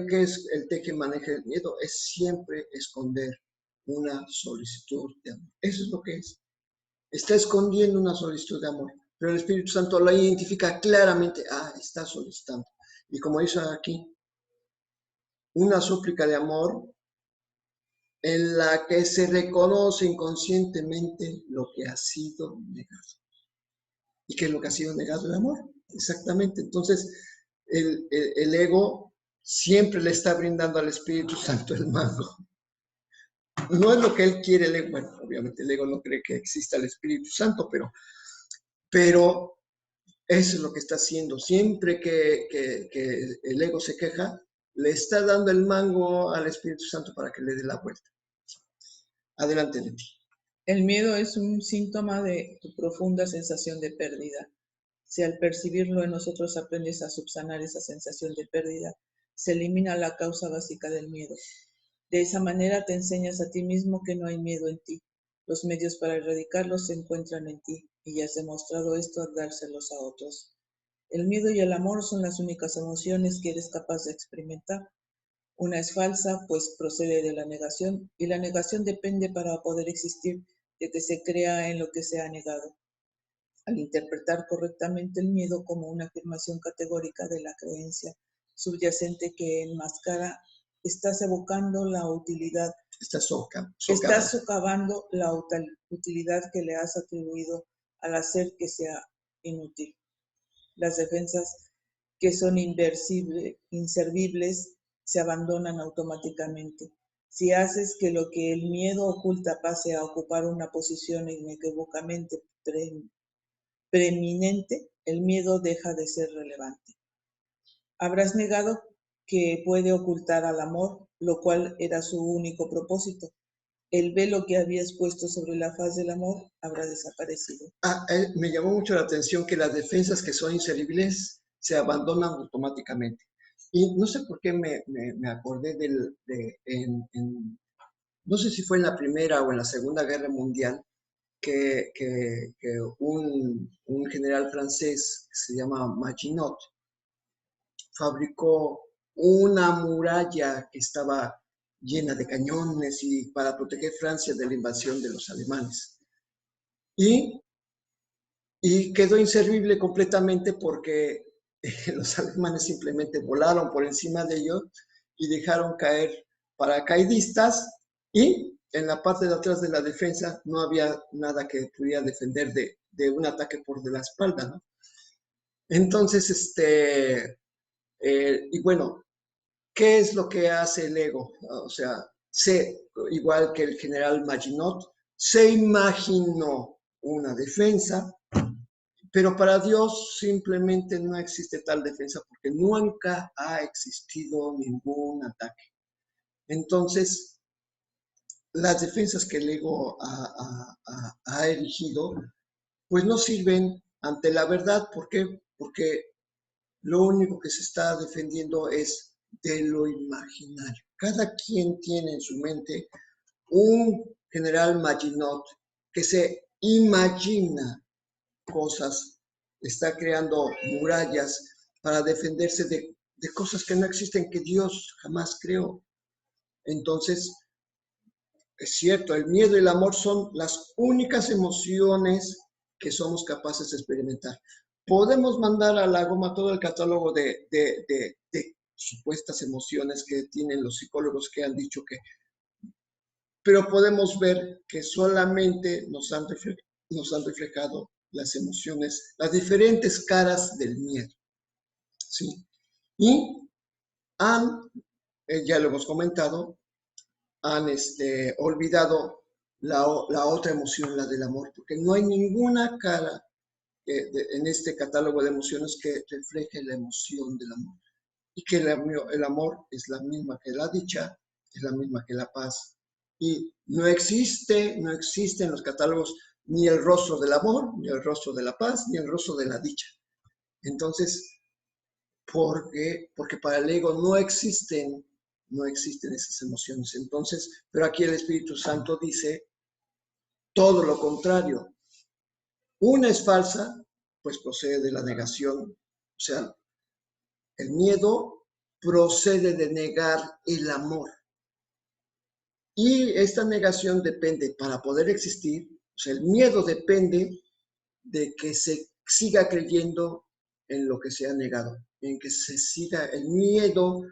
¿Qué es el teje-maneje del miedo? Es siempre esconder una solicitud de amor. Eso es lo que es. Está escondiendo una solicitud de amor. Pero el Espíritu Santo lo identifica claramente. Está solicitando. Y como dice aquí, una súplica de amor en la que se reconoce inconscientemente lo que ha sido negado. ¿Y qué es lo que ha sido negado? El amor. Exactamente. Entonces, el ego siempre le está brindando al Espíritu Santo el mango. No es lo que él quiere, el ego. Bueno, obviamente el ego no cree que exista el Espíritu Santo, pero eso es lo que está haciendo. Siempre que el ego se queja, le está dando el mango al Espíritu Santo para que le dé la vuelta. Adelante, Leti. El miedo es un síntoma de tu profunda sensación de pérdida. Si al percibirlo en nosotros aprendes a subsanar esa sensación de pérdida, se elimina la causa básica del miedo. De esa manera te enseñas a ti mismo que no hay miedo en ti. Los medios para erradicarlo se encuentran en ti, y ya has demostrado esto al dárselos a otros. El miedo y el amor son las únicas emociones que eres capaz de experimentar. Una es falsa, pues procede de la negación, y la negación depende para poder existir de que se crea en lo que se ha negado. Al interpretar correctamente el miedo como una afirmación categórica de la creencia subyacente que enmascara, estás evocando la utilidad, estás socavando la utilidad que le has atribuido al hacer que sea inútil. Las defensas que son inservibles se abandonan automáticamente. Si haces que lo que el miedo oculta pase a ocupar una posición inequívocamente preeminente, el miedo deja de ser relevante. Habrás negado que puede ocultar al amor, lo cual era su único propósito. El velo que habías puesto sobre la faz del amor habrá desaparecido. Me llamó mucho la atención que las defensas que son inservibles se abandonan automáticamente. Y no sé por qué me acordé no sé si fue en la Primera o en la Segunda Guerra Mundial, que un general francés que se llama Maginot fabricó una muralla que estaba llena de cañones y para proteger Francia de la invasión de los alemanes. Y quedó inservible completamente porque los alemanes simplemente volaron por encima de ellos y dejaron caer paracaidistas, y en la parte de atrás de la defensa no había nada que pudiera defender de un ataque por de la espalda, ¿no? Entonces, y bueno, ¿qué es lo que hace el ego? O sea, igual que el general Maginot, se imaginó una defensa, pero para Dios simplemente no existe tal defensa porque nunca ha existido ningún ataque. Entonces, las defensas que el ego ha erigido, pues no sirven ante la verdad. ¿Por qué? Porque lo único que se está defendiendo es de lo imaginario. Cada quien tiene en su mente un general Maginot que se imagina cosas, está creando murallas para defenderse de cosas que no existen, que Dios jamás creó. Entonces, es cierto, el miedo y el amor son las únicas emociones que somos capaces de experimentar. Podemos mandar a la goma todo el catálogo de supuestas emociones que tienen los psicólogos que han dicho que, pero podemos ver que solamente nos han reflejado las emociones, las diferentes caras del miedo, ¿sí? Y ya lo hemos comentado, han olvidado la otra emoción, la del amor, porque no hay ninguna cara en este catálogo de emociones que refleje la emoción del amor. Y que el amor es la misma que la dicha, es la misma que la paz. Y no existe en los catálogos ni el rostro del amor, ni el rostro de la paz, ni el rostro de la dicha. Entonces, porque para el ego no existen esas emociones. Entonces, pero aquí el Espíritu Santo dice todo lo contrario. Una es falsa, pues procede de la negación. O sea, el miedo procede de negar el amor. Y esta negación depende, para poder existir, o sea, el miedo depende de que se siga creyendo en lo que se ha negado, en que se siga, el miedo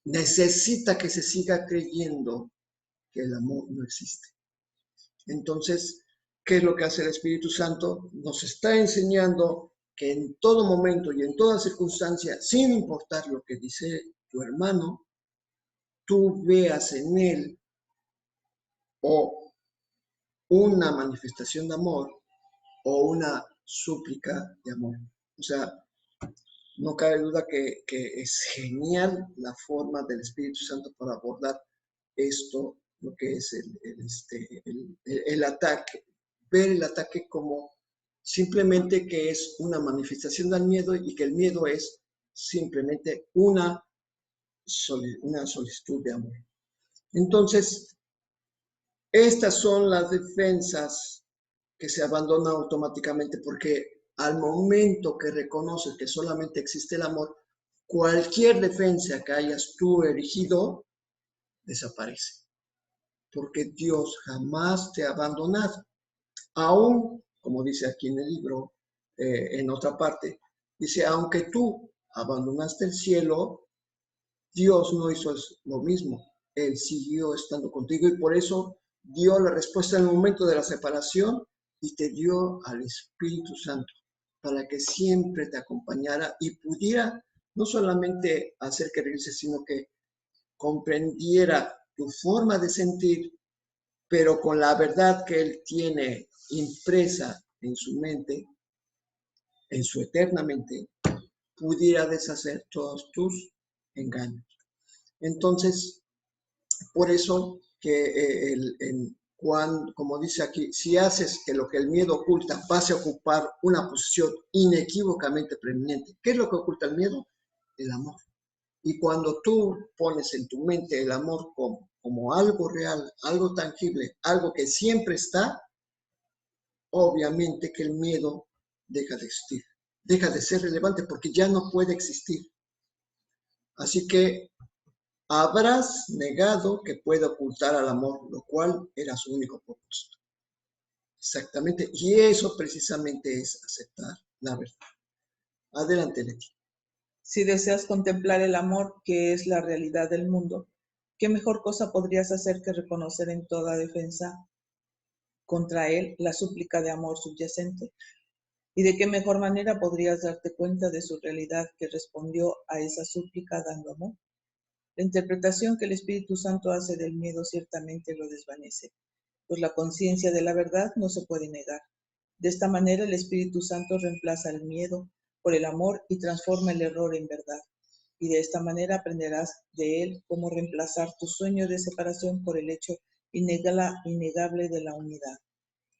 necesita que se siga creyendo que el amor no existe. Entonces, ¿qué es lo que hace el Espíritu Santo? Nos está enseñando que en todo momento y en toda circunstancia, sin importar lo que dice tu hermano, tú veas en él o una manifestación de amor o una súplica de amor. O sea, no cabe duda que es genial la forma del Espíritu Santo para abordar esto, lo que es el ataque, ver el ataque como simplemente que es una manifestación del miedo y que el miedo es simplemente una solicitud de amor. Entonces, estas son las defensas que se abandonan automáticamente porque al momento que reconoces que solamente existe el amor, cualquier defensa que hayas tú erigido desaparece. Porque Dios jamás te ha abandonado. Aún, como dice aquí en el libro, en otra parte, dice, aunque tú abandonaste el cielo, Dios no hizo lo mismo. Él siguió estando contigo y por eso dio la respuesta en el momento de la separación y te dio al Espíritu Santo para que siempre te acompañara y pudiera no solamente hacer que regrese, sino que comprendiera tu forma de sentir, pero con la verdad que Él tiene impresa en su mente, en su eterna mente, pudiera deshacer todos tus engaños. Entonces, por eso que como dice aquí, si haces que lo que el miedo oculta pase a ocupar una posición inequívocamente preeminente, ¿qué es lo que oculta el miedo? El amor. Y cuando tú pones en tu mente el amor como algo real, algo tangible, algo que siempre está, obviamente que el miedo deja de existir, deja de ser relevante porque ya no puede existir. Así que habrás negado que pueda ocultar al amor, lo cual era su único propósito. Exactamente, y eso precisamente es aceptar la verdad. Adelante, Leti. Si deseas contemplar el amor, que es la realidad del mundo, ¿qué mejor cosa podrías hacer que reconocer en toda defensa contra él la súplica de amor subyacente? ¿Y de qué mejor manera podrías darte cuenta de su realidad que respondió a esa súplica dando amor? La interpretación que el Espíritu Santo hace del miedo ciertamente lo desvanece, pues la conciencia de la verdad no se puede negar. De esta manera el Espíritu Santo reemplaza el miedo por el amor y transforma el error en verdad. Y de esta manera aprenderás de él cómo reemplazar tu sueño de separación por el hecho innegable de la unidad.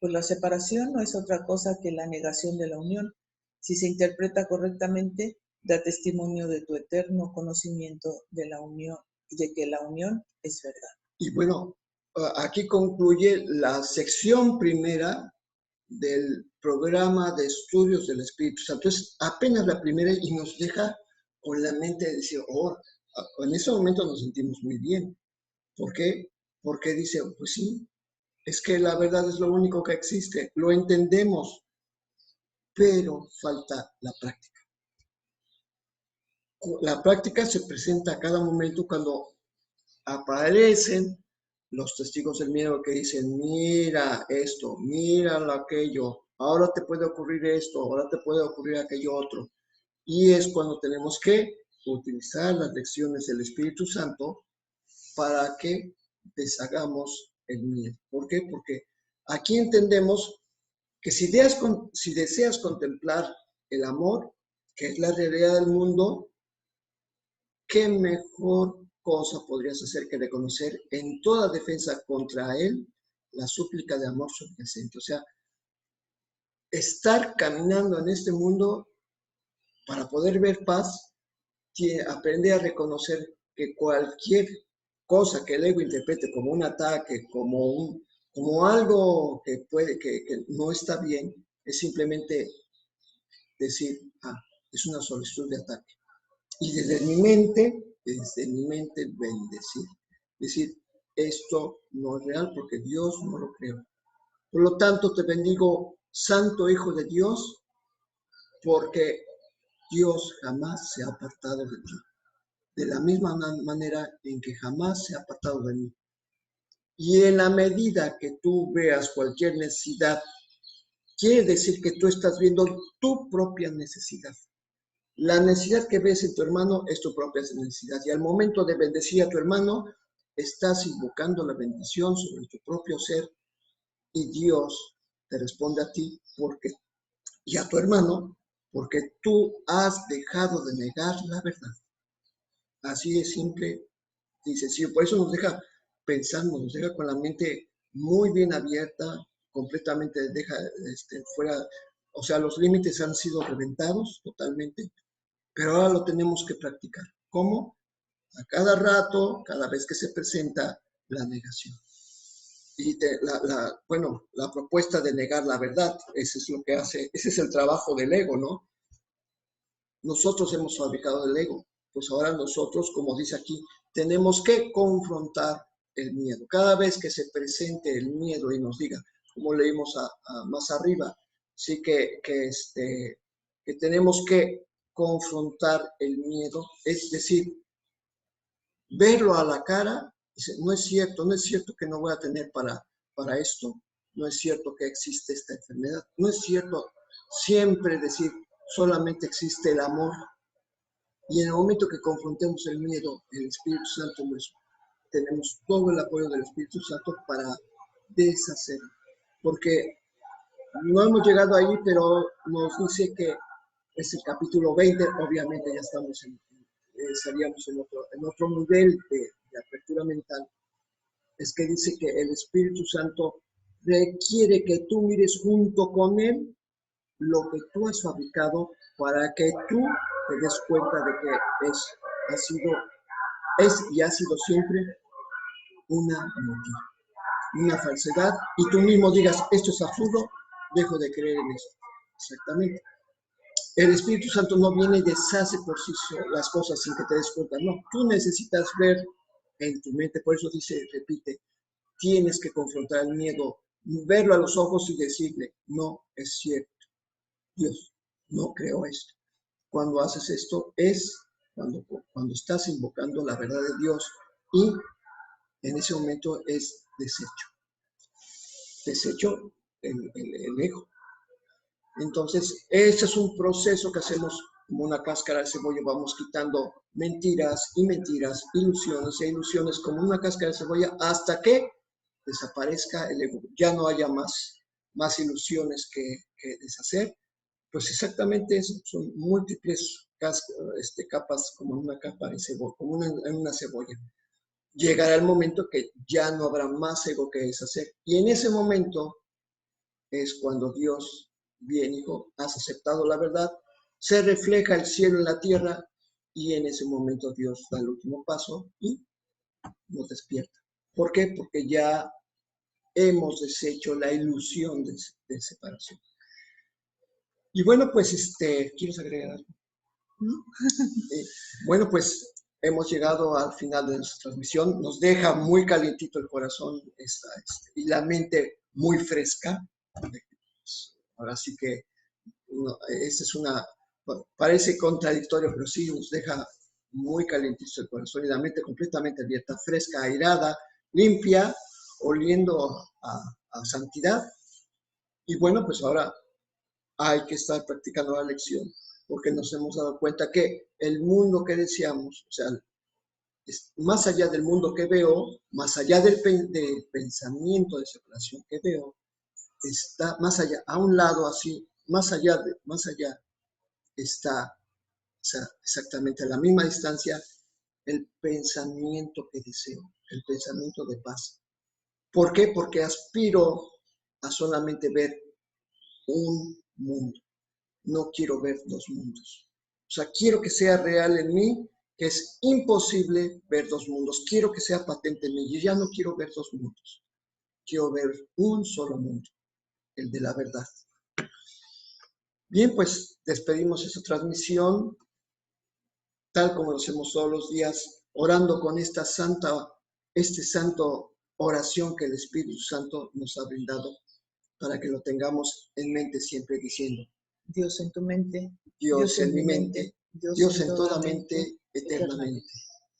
Pues la separación no es otra cosa que la negación de la unión. Si se interpreta correctamente, da testimonio de tu eterno conocimiento de la unión, de que la unión es verdad. Y bueno, aquí concluye la sección primera del programa de estudios del Espíritu Santo. Es apenas la primera y nos deja con la mente de decir, oh, en ese momento nos sentimos muy bien. ¿Por qué? Porque dice, pues sí, es que la verdad es lo único que existe, lo entendemos, pero falta la práctica. La práctica se presenta a cada momento cuando aparecen los testigos del miedo que dicen, mira esto, mira aquello, ahora te puede ocurrir esto, ahora te puede ocurrir aquello otro. Y es cuando tenemos que utilizar las lecciones del Espíritu Santo para que deshagamos el miedo. ¿Por qué? Porque aquí entendemos que si deseas contemplar el amor, que es la realidad del mundo, ¿qué mejor cosa podrías hacer que reconocer en toda defensa contra él la súplica de amor subyacente? O sea, estar caminando en este mundo para poder ver paz, aprende a reconocer que cualquier cosa que el ego interprete como un ataque, como algo que no está bien, es simplemente decir, es una solicitud de ataque. Y desde mi mente bendecir. Decir, esto no es real porque Dios no lo creó. Por lo tanto, te bendigo, Santo Hijo de Dios, porque Dios jamás se ha apartado de ti. De la misma manera en que jamás se ha apartado de mí. Y en la medida que tú veas cualquier necesidad, quiere decir que tú estás viendo tu propia necesidad. La necesidad que ves en tu hermano es tu propia necesidad. Y al momento de bendecir a tu hermano, estás invocando la bendición sobre tu propio ser y Dios te responde a ti y a tu hermano porque tú has dejado de negar la verdad. Así es simple y sencillo. Por eso nos deja pensando, nos deja con la mente muy bien abierta, completamente deja fuera, o sea, los límites han sido reventados totalmente. Pero ahora lo tenemos que practicar. ¿Cómo? A cada rato, cada vez que se presenta la negación. Y la propuesta de negar la verdad, ese es lo que hace, ese es el trabajo del ego, ¿no? Nosotros hemos fabricado el ego, pues ahora nosotros, como dice aquí, tenemos que confrontar el miedo. Cada vez que se presente el miedo y nos diga, como leímos más arriba, sí que tenemos que confrontar el miedo, es decir, verlo a la cara, dice, no es cierto que no voy a tener para esto, no es cierto que existe esta enfermedad, no es cierto siempre decir, solamente existe el amor. Y en el momento que confrontemos el miedo, el Espíritu Santo, tenemos todo el apoyo del Espíritu Santo para deshacerlo. Porque no hemos llegado ahí, pero nos dice que es el capítulo 20, obviamente ya estamos estaríamos en otro nivel de apertura mental. Es que dice que el Espíritu Santo requiere que tú mires junto con él lo que tú has fabricado para que tú te des cuenta de que es y ha sido siempre una mentira, una falsedad, y tú mismo digas, esto es absurdo, dejo de creer en esto. Exactamente. El Espíritu Santo no viene y deshace por sí las cosas sin que te des cuenta, no, tú necesitas ver en tu mente, por eso repite, tienes que confrontar el miedo, verlo a los ojos y decirle, no es cierto, Dios no creó esto. Cuando haces esto es cuando estás invocando la verdad de Dios y en ese momento es desecho el ego. Entonces, ese es un proceso que hacemos como una cáscara de cebolla, vamos quitando mentiras y mentiras, ilusiones e ilusiones como una cáscara de cebolla hasta que desaparezca el ego, ya no haya más ilusiones que deshacer. Pues exactamente eso, son múltiples capas como una capa de cebolla, como en una cebolla. Llegará el momento que ya no habrá más ego que deshacer. Y en ese momento es cuando Dios, bien hijo, has aceptado la verdad, se refleja el cielo en la tierra y en ese momento Dios da el último paso y nos despierta. ¿Por qué? Porque ya hemos deshecho la ilusión de separación. Y bueno, pues, ¿quieres agregar algo? ¿No? Bueno, pues hemos llegado al final de nuestra transmisión. Nos deja muy calientito el corazón y la mente muy fresca. Ahora sí que parece contradictorio, pero sí nos deja muy calientito el corazón y la mente completamente abierta, fresca, airada, limpia, oliendo a santidad. Y bueno, pues ahora hay que estar practicando la lección, porque nos hemos dado cuenta que el mundo que deseamos, o sea, más allá del mundo que veo, más allá del pensamiento de separación que veo, está más allá, a un lado así, más allá está, o sea, exactamente a la misma distancia, el pensamiento que deseo, el pensamiento de paz. ¿Por qué? Porque aspiro a solamente ver un mundo. No quiero ver dos mundos. O sea, quiero que sea real en mí, que es imposible ver dos mundos. Quiero que sea patente en mí. Yo ya no quiero ver dos mundos. Quiero ver un solo mundo, el de la verdad. Bien, pues despedimos esta transmisión, tal como lo hacemos todos los días, orando con esta santo oración que el Espíritu Santo nos ha brindado, para que lo tengamos en mente siempre diciendo: Dios en tu mente, Dios en mi mente, Dios en toda mente, eternamente. eternamente.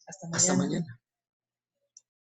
Hasta Hasta mañana. mañana.